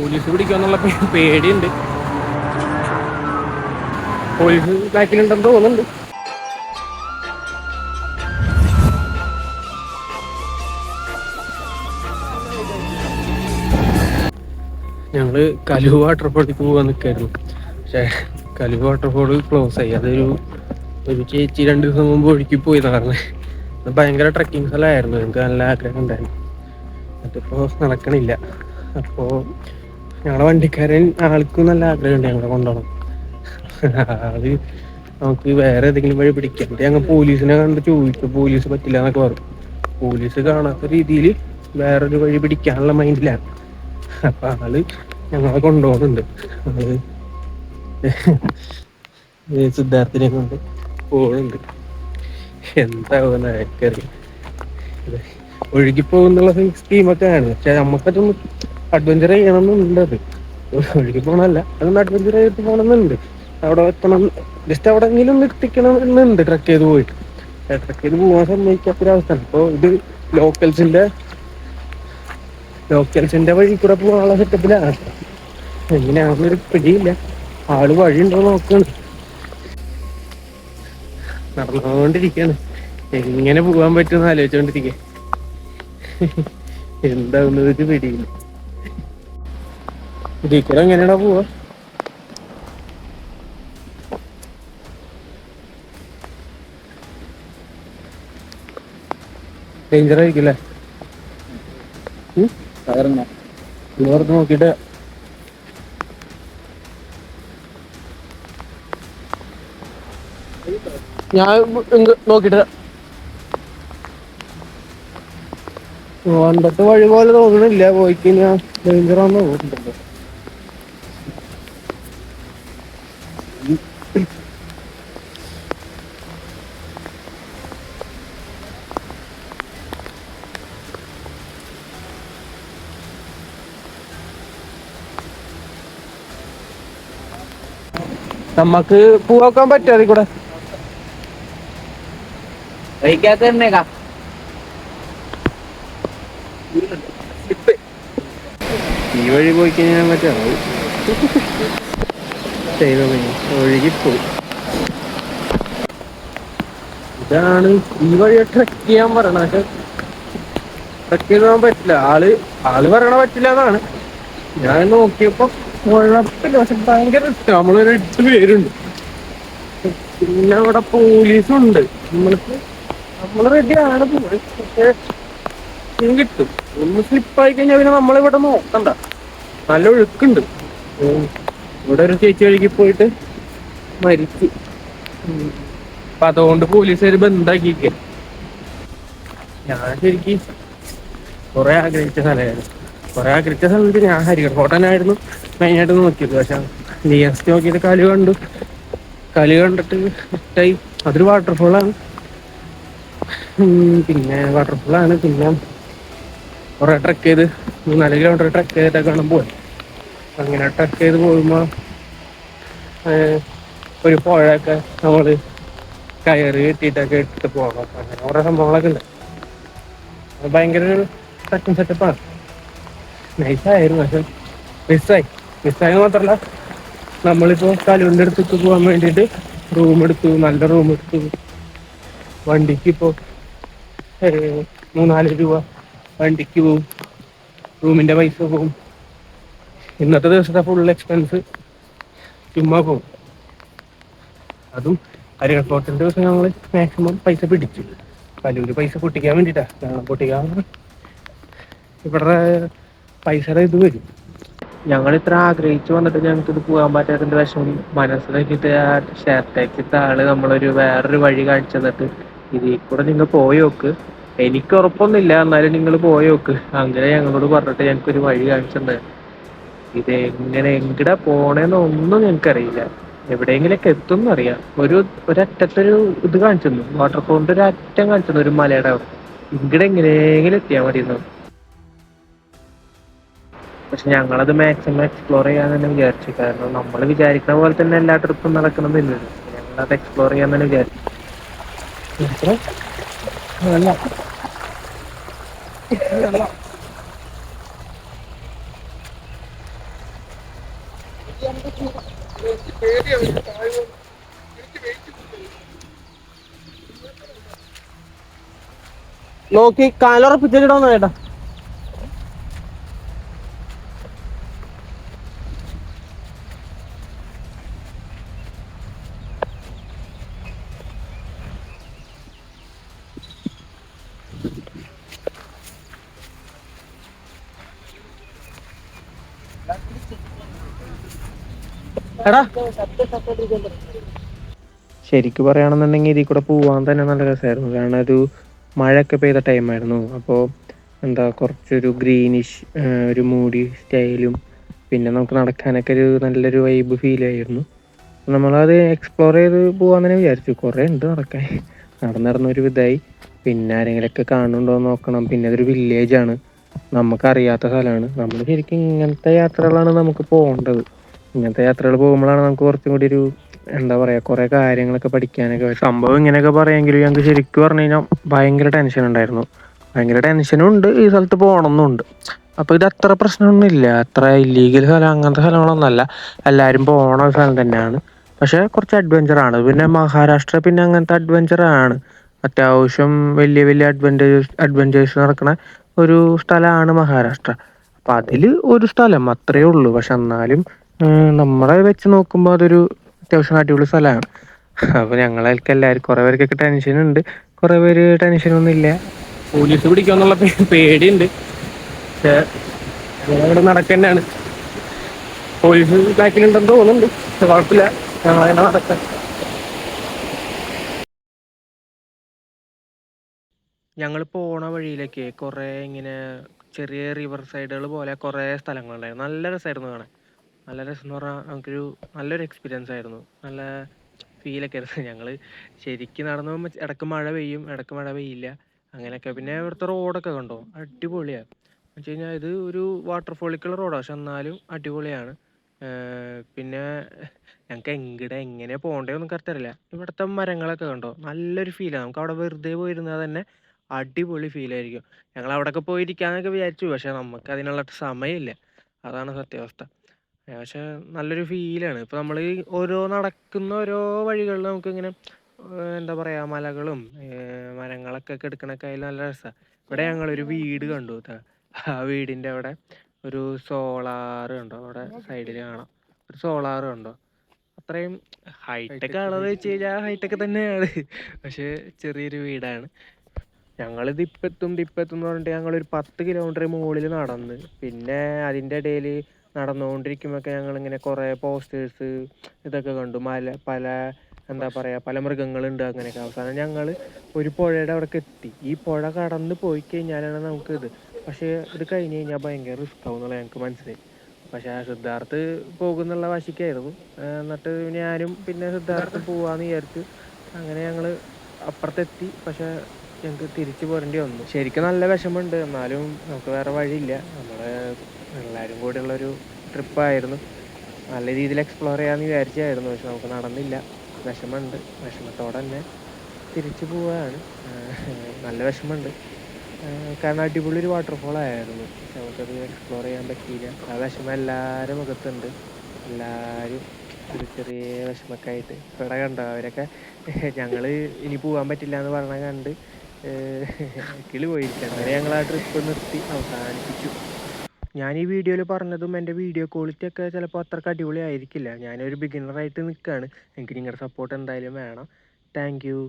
Police പിടിക്കുമെന്നുള്ള പേടിയുണ്ട്. Police ബാക്കിലുണ്ടെന്ന് തോന്നുന്നുണ്ട്. ഞങ്ങള് കലുവ വാട്ടർഫോളിലേക്ക് പോകാൻ നിൽക്കായിരുന്നു. പക്ഷേ കലുവ വാട്ടർഫോൾ ക്ലോസ് ആയി. ഒരു ചേച്ചി 2 ദിവസം മുമ്പ് ഒഴുക്കി പോയി പറഞ്ഞത്. അത് ഭയങ്കര ട്രക്കിങ് സ്ഥലമായിരുന്നു. എനിക്ക് നല്ല ആഗ്രഹം ഉണ്ടായിരുന്നു. അതിപ്പോൾ നടക്കണില്ല. അപ്പോൾ ഞങ്ങളുടെ വണ്ടിക്കാരൻ ആൾക്കും നല്ല ആഗ്രഹമുണ്ട് ഞങ്ങളെ കൊണ്ടുപോകണം. അത് നമുക്ക് വേറെ ഏതെങ്കിലും വഴി പിടിക്കാം. ഞങ്ങൾ പോലീസിനെ കണ്ട് ചോദിച്ചു. പോലീസ് പറ്റില്ല എന്നൊക്കെ പറഞ്ഞു. പോലീസ് കാണാത്ത രീതിയിൽ വേറൊരു വഴി പിടിക്കാനുള്ള മൈൻഡിലാണ്. അപ്പൊ ആള് ഞങ്ങളെ കൊണ്ടുപോകുന്നുണ്ട്. ആള് സിദ്ധാർത്ഥിനെ കൊണ്ട് പോകുന്നുണ്ട്. എന്താവുന്ന ആർക്കറിയാം. ഒഴുകിപ്പോകുന്നുള്ള സ്കീമൊക്കെയാണ്. പക്ഷെ നമുക്കതൊന്നും അഡ്വഞ്ചർ ചെയ്യണമെന്നുണ്ട്. അത് ഒഴുകി പോകണമല്ല, അതൊന്ന് അഡ്വഞ്ചർ ചെയ്തിട്ട് പോകണമെന്നുണ്ട്. അവിടെ എത്തണം, ജസ്റ്റ് അവിടെ എങ്കിലും എത്തിക്കണം എന്നുണ്ട്. ട്രക്ക് ചെയ്ത് പോയിട്ട് ട്രക്ക് ചെയ്ത് പോകാൻ സമ്മതിക്കാത്തൊരവസ്ഥയാണ്. അപ്പോൾ ഇത് ലോക്കൽസിന്റെ വഴി കൂടെ പോകാനുള്ള സെറ്റപ്പിലാണ്. എങ്ങനെയാണെന്നൊരു പിടിയില്ല. ആള് വഴിയുണ്ടോ നോക്കാണ്. നടന്നുകൊണ്ടിരിക്കാണ്. എങ്ങനെ പോകാൻ പറ്റുമെന്ന് ആലോചിച്ചോണ്ടിരിക്കുക. എന്താവുന്നത് വെച്ച് പിടിയില്ല. ഇതിക്കൂടെ എങ്ങനെയാണോ പോവാ? ഡേഞ്ചർ ആയിരിക്കില്ലേ? നോക്കിട്ട് ഞാൻ നോക്കിട്ട് പണ്ടത്തെ വഴി പോലെ തോന്നണില്ല. പോയിക്കഴിഞ്ഞാൽ ഡേഞ്ചറാന്ന് തോന്നുന്നുണ്ടല്ലോ. നമ്മക്ക് പൂവാക്കാൻ പറ്റുമോ അതിൽ കൂടെ? ഈ വഴി പോയി കഴിഞ്ഞാൽ പറ്റാ ഒഴുകിപ്പോയി. ഇതാണ് ഈ വഴി ട്രക്ക് ചെയ്യാൻ പറയണ. പക്ഷെ ട്രക്ക് ചെയ്ത് പോകാൻ പറ്റില്ല. ആള് പറയണ പറ്റില്ല എന്നാണ്. ഞാൻ നോക്കിയപ്പോ കുഴപ്പമില്ല. പക്ഷെ ഭയങ്കര ഇഷ്ടം. നമ്മളൊരു 8 പേരുണ്ട്. പിന്നെ അവിടെ പോലീസുണ്ട്. നമ്മള് റെഡിയാണ് പോയി. പക്ഷെ കിട്ടും. ഒന്ന് സ്ലിപ്പായി കഴിഞ്ഞാൽ പിന്നെ നമ്മളിവിടെ നോക്കണ്ട. നല്ല ഒഴുക്കുണ്ട്. ഇവിടെ ഒരു ചേച്ചി ഒഴുകി പോയിട്ട് മരിച്ചു. അപ്പൊ അതുകൊണ്ട് പോലീസുകാര് ബന്ധാക്കിയിരിക്കുക. ഞാൻ ശരിക്കും കുറെ ആഗ്രഹിച്ച സ്ഥലമായിരുന്നു. കുറെ ആഗ്രഹിച്ച സ്ഥലത്ത് ഞാൻ ഹരിഹർ ഫോർട്ടിനായിരുന്നു മെയിനായിട്ട് നോക്കിയത്. പക്ഷെ നിയറസ്റ്റ് നോക്കിയിട്ട് കലി കണ്ടിട്ട് ഇഷ്ടായി. അതൊരു വാട്ടർഫോളാണ്. പിന്നെ കുറെ ട്രക്ക് ചെയ്ത് 3-4 കിലോമീറ്റർ ട്രക്ക് ചെയ്തിട്ടൊക്കെയാണ് പോയത്. അങ്ങനെ ട്രക്ക് ചെയ്ത് പോകുമ്പോ ഒരു പുഴയൊക്കെ നമ്മള് കയറ് കെട്ടിയിട്ടൊക്കെ ഇട്ടിട്ട് പോകാം. അങ്ങനെ കുറെ സംഭവങ്ങളൊക്കെ ഉണ്ട്. ഭയങ്കര ഒരു ട്രക്കിംഗ് സെറ്റപ്പാണ്. നൈസായിരുന്നു. പക്ഷെ മിസ്സായി മാത്രല്ല, നമ്മളിപ്പോ കലുവിന്റെ അടുത്തേക്ക് പോകാൻ വേണ്ടിയിട്ട് നല്ല റൂം എടുത്തു. വണ്ടിക്ക് ഇപ്പോ 3-4 രൂപ വണ്ടിക്ക് പോവും. റൂമിന്റെ പൈസ പോവും. ഇന്നത്തെ ദിവസത്തെ ഫുൾ എക്സ്പെൻസ് ചുമ്മാ പോവും. അതും ഹരിഹർ ഫോർട്ടിന്റെ ദിവസം ഞങ്ങള് മാക്സിമം പൈസ പിടിച്ചു. കലൂര് പൈസ പൊട്ടിക്കാൻ വേണ്ടിട്ടാ. ഇവരുടെ പൈസയുടെ ഇത് വരും. ഞങ്ങൾ ഇത്ര ആഗ്രഹിച്ചു വന്നിട്ട് ഞങ്ങൾക്ക് ഇത് പോകാൻ പറ്റാത്തതിന്റെ വിഷമം മനസ്സിലാക്കിയിട്ട് ആ ഷെയർ ടാക്സിത്തെ ആള് നമ്മളൊരു വേറൊരു വഴി കാണിച്ചു തന്നിട്ട്, ഇതിൽ കൂടെ നിങ്ങൾ പോയി നോക്ക്, എനിക്ക് ഉറപ്പൊന്നുമില്ല എന്നാലും നിങ്ങൾ പോയി നോക്ക്, അങ്ങനെ ഞങ്ങളോട് പറഞ്ഞിട്ട് ഞങ്ങൾക്കൊരു വഴി കാണിച്ചിട്ടുണ്ട്. ഇത് എങ്ങടെ പോണേന്ന് ഒന്നും ഞങ്ങൾക്കറിയില്ല. എവിടെയെങ്കിലൊക്കെ എത്തും അറിയാം. ഒരറ്റത്തൊരു ഇത് കാണിച്ചു തന്നു. വാട്ടർഫോളിന്റെ ഒരു അറ്റം കാണിച്ചു തന്നു, ഒരു മലയുടെ അവിടെ. ഇവിടെ എങ്ങനെയെങ്കിലും എത്തിയാൽ മതിയെന്നു. പക്ഷെ ഞങ്ങളത് മാക്സിമം എക്സ്പ്ലോർ ചെയ്യാൻ തന്നെ വിചാരിച്ചു. കാരണം നമ്മൾ വിചാരിക്കുന്ന പോലെ തന്നെ എല്ലാ ട്രിപ്പും നടക്കണമെന്നില്ലല്ലോ. ഞങ്ങളത് എക്സ്പ്ലോർ ചെയ്യാൻ തന്നെ വിചാരിച്ചു. നോക്കി കാലുറപ്പിച്ചിടണം ചേട്ടാ. എടാ ശരിക്കും പറയുകയാണെന്നുണ്ടെങ്കിൽ ഇതിൽ കൂടെ പോവാൻ തന്നെ നല്ല രസമായിരുന്നു. കാരണം ഒരു മഴയൊക്കെ പെയ്ത ടൈമായിരുന്നു. അപ്പോൾ എന്താ കുറച്ചൊരു ഗ്രീനിഷ് ഒരു മൂടി സ്റ്റൈലും പിന്നെ നമുക്ക് നടക്കാനൊക്കെ ഒരു നല്ലൊരു വൈബ് ഫീൽ ആയിരുന്നു. നമ്മളത് എക്സ്പ്ലോർ ചെയ്ത് പോകാൻ തന്നെ വിചാരിച്ചു. കുറേ ഉണ്ട് നടക്കാൻ. നടന്നൊരു ഇതായി. പിന്നെ ആരെങ്കിലുമൊക്കെ കാണുന്നുണ്ടോ എന്ന് നോക്കണം. പിന്നെ അതൊരു വില്ലേജാണ്, നമുക്കറിയാത്ത സ്ഥലമാണ്. നമ്മൾ ശരിക്കും ഇങ്ങനത്തെ യാത്രകളാണ് നമുക്ക് പോകേണ്ടത്. ഇങ്ങനത്തെ യാത്രകൾ പോകുമ്പോഴാണ് നമുക്ക് കുറച്ചും കൂടി ഒരു എന്താ പറയുക കുറേ കാര്യങ്ങളൊക്കെ പഠിക്കാനൊക്കെ. സംഭവം ഇങ്ങനെയൊക്കെ പറയാമെങ്കിലും ഞങ്ങൾക്ക് ശരിക്കും പറഞ്ഞു കഴിഞ്ഞാൽ ഭയങ്കര ടെൻഷൻ ഉണ്ടായിരുന്നു. ഭയങ്കര ടെൻഷനും ഉണ്ട്, ഈ സ്ഥലത്ത് പോകണമെന്നുണ്ട്. അപ്പോൾ ഇത് അത്ര പ്രശ്നമൊന്നുമില്ല, അത്ര ഇല്ലീഗൽ സ്ഥലം അങ്ങനത്തെ സ്ഥലങ്ങളൊന്നുമല്ല, എല്ലാവരും പോകണ സ്ഥലം തന്നെയാണ്. പക്ഷേ കുറച്ച് അഡ്വഞ്ചറാണ്. പിന്നെ മഹാരാഷ്ട്ര പിന്നെ അങ്ങനത്തെ അഡ്വഞ്ചറാണ്, അത്യാവശ്യം വലിയ വലിയ അഡ്വഞ്ചേഴ്സ് നടക്കുന്ന ഒരു സ്ഥലമാണ് മഹാരാഷ്ട്ര. അപ്പം അതിൽ ഒരു സ്ഥലം അത്രയേ ഉള്ളൂ. പക്ഷെ എന്നാലും നമ്മളെ വെച്ച് നോക്കുമ്പോൾ അതൊരു അത്യാവശ്യം അടിപൊളി സ്ഥലമാണ്. അപ്പോൾ ഞങ്ങൾക്ക് എല്ലാവരും കുറേ പേർക്കൊക്കെ ടെൻഷനുണ്ട്, കുറേ പേര് ടെൻഷനൊന്നും ഇല്ല. പോലീസ് പിടിക്കുമെന്നുള്ള പേടിയുണ്ട്. പക്ഷേ ഞങ്ങളിവിടെ നടക്കന്നെയാണ്. പോലീസ് ബാക്കിലുണ്ടെന്ന് തോന്നുന്നുണ്ട്, കുഴപ്പമില്ല, ഞങ്ങളതിനെ നടക്കാം. ഞങ്ങൾ പോണ വഴിയിലൊക്കെ കുറേ ഇങ്ങനെ ചെറിയ റിവർ സൈഡുകൾ പോലെ കുറേ സ്ഥലങ്ങളുണ്ടായിരുന്നു. നല്ല രസമായിരുന്നു കാണാൻ. നല്ല രസം എന്ന് പറഞ്ഞാൽ നമുക്കൊരു നല്ലൊരു എക്സ്പീരിയൻസ് ആയിരുന്നു. നല്ല ഫീലൊക്കെ ആയിരുന്നു. ഞങ്ങൾ ശരിക്കും നടന്നു പോകുമ്പോൾ ഇടയ്ക്ക് മഴ പെയ്യും, ഇടയ്ക്ക് മഴ പെയ്യില്ല, അങ്ങനെയൊക്കെ. പിന്നെ ഇവിടുത്തെ റോഡൊക്കെ കണ്ടോ, അടിപൊളിയാണ്. എന്ന് വെച്ച് കഴിഞ്ഞാൽ ഇത് ഒരു വാട്ടർഫോളിലേക്കുള്ള റോഡാണ്, പക്ഷെ എന്നാലും അടിപൊളിയാണ്. പിന്നെ ഞങ്ങൾക്ക് എങ്ങനെ പോകേണ്ടതെന്ന് കറക്റ്റ് അറിയില്ല. ഇവിടുത്തെ മരങ്ങളൊക്കെ കണ്ടോ, നല്ലൊരു ഫീലാണ്. നമുക്ക് അവിടെ വെറുതെ പോയിരുന്നാൽ തന്നെ അടിപൊളി ഫീലായിരിക്കും. ഞങ്ങൾ അവിടെയൊക്കെ പോയിരിക്കാന്നൊക്കെ വിചാരിച്ചു, പക്ഷെ നമുക്ക് അതിനുള്ള സമയമില്ല, അതാണ് സത്യാവസ്ഥ. പക്ഷെ നല്ലൊരു ഫീലാണ്. ഇപ്പോൾ നമ്മൾ നടക്കുന്ന ഓരോ വഴികളിൽ നമുക്കിങ്ങനെ എന്താ പറയുക മലകളും മരങ്ങളൊക്കെ എടുക്കണൊക്കെ അതിൽ നല്ല രസമാണ്. ഇവിടെ ഞങ്ങളൊരു വീട് കണ്ടു കേട്ടോ. ആ വീടിൻ്റെ അവിടെ ഒരു സോളാറ് കണ്ടോ, അവിടെ സൈഡിൽ കാണാം ഒരു സോളാറ് കണ്ടോ. അത്രയും ഹൈടെക് ആണെന്ന് വെച്ച് കഴിഞ്ഞാൽ ഹൈടെക് തന്നെയാണ്, പക്ഷേ ചെറിയൊരു വീടാണ്. ഞങ്ങളിത് ഇപ്പെത്തും എന്ന് പറഞ്ഞിട്ട് ഞങ്ങളൊരു 10 കിലോമീറ്റർ മുകളിൽ നടന്ന്. പിന്നെ അതിൻ്റെ ഇടയിൽ നടന്നുകൊണ്ടിരിക്കുമ്പോഴൊക്കെ ഞങ്ങളിങ്ങനെ കുറേ പോസ്റ്റേഴ്സ് ഇതൊക്കെ കണ്ടു. പല എന്താ പറയുക പല മൃഗങ്ങളുണ്ട് അങ്ങനെയൊക്കെ. അവസാനം ഞങ്ങൾ ഒരു പുഴയുടെ അവിടേക്ക് എത്തി. ഈ പുഴ കടന്ന് പോയി കഴിഞ്ഞാലാണ് നമുക്കിത്, പക്ഷേ ഇത് കഴിഞ്ഞ് കഴിഞ്ഞാൽ ഭയങ്കര റിസ്ക് ആവും എന്നുള്ളത് ഞങ്ങൾക്ക് മനസ്സിലായി. പക്ഷേ സിദ്ധാർത്ഥ് പോകുന്നുള്ള വാശിക്കായിരുന്നു. എന്നിട്ട് ഞാനും പിന്നെ സിദ്ധാർത്ഥും പോവാന്ന് വിചാരിച്ചു. അങ്ങനെ ഞങ്ങൾ അപ്പുറത്തെത്തി. പക്ഷേ ഞങ്ങൾക്ക് തിരിച്ചു പോരേണ്ടി വന്നു. ശരിക്കും നല്ല വിഷമമുണ്ട്, എന്നാലും നമുക്ക് വേറെ വഴിയില്ല. നമ്മൾ എല്ലാവരും കൂടെയുള്ളൊരു ട്രിപ്പായിരുന്നു. നല്ല രീതിയിൽ എക്സ്പ്ലോർ ചെയ്യാമെന്ന് വിചാരിച്ചായിരുന്നു, പക്ഷെ നമുക്ക് നടന്നില്ല. വിഷമമുണ്ട്, വിഷമത്തോടെ തന്നെ തിരിച്ചു പോവുകയാണ്. നല്ല വിഷമമുണ്ട്, കാരണം അടിപൊളി ഒരു വാട്ടർഫോൾ ആയിരുന്നു, പക്ഷെ നമുക്കത് എക്സ്പ്ലോർ ചെയ്യാൻ പറ്റിയില്ല. ആ വിഷമം എല്ലാവരും മുഖത്തുണ്ട്. എല്ലാവരും ഒരു ചെറിയ വിഷമമൊക്കെ ആയിട്ട് ഇവിടെ കണ്ടോ, അവരൊക്കെ ഞങ്ങൾ ഇനി പോകാൻ പറ്റില്ല എന്ന് പറഞ്ഞാൽ കണ്ട് കിളി പോയിരിക്കണം. അങ്ങനെ ഞങ്ങൾ ആ ട്രിപ്പ് നിർത്തി അവസാനിപ്പിച്ചു. ഞാൻ ഈ വീഡിയോയിൽ പറഞ്ഞതും എൻ്റെ വീഡിയോ ക്വാളിറ്റി ഒക്കെ ചിലപ്പോൾ അത്രയ്ക്ക് അടിപൊളി ആയിരിക്കില്ല. ഞാനൊരു ബിഗിനറായിട്ട് നിൽക്കുകയാണ്. എനിക്ക് നിങ്ങളുടെ സപ്പോർട്ട് എന്തായാലും വേണം. Thank you.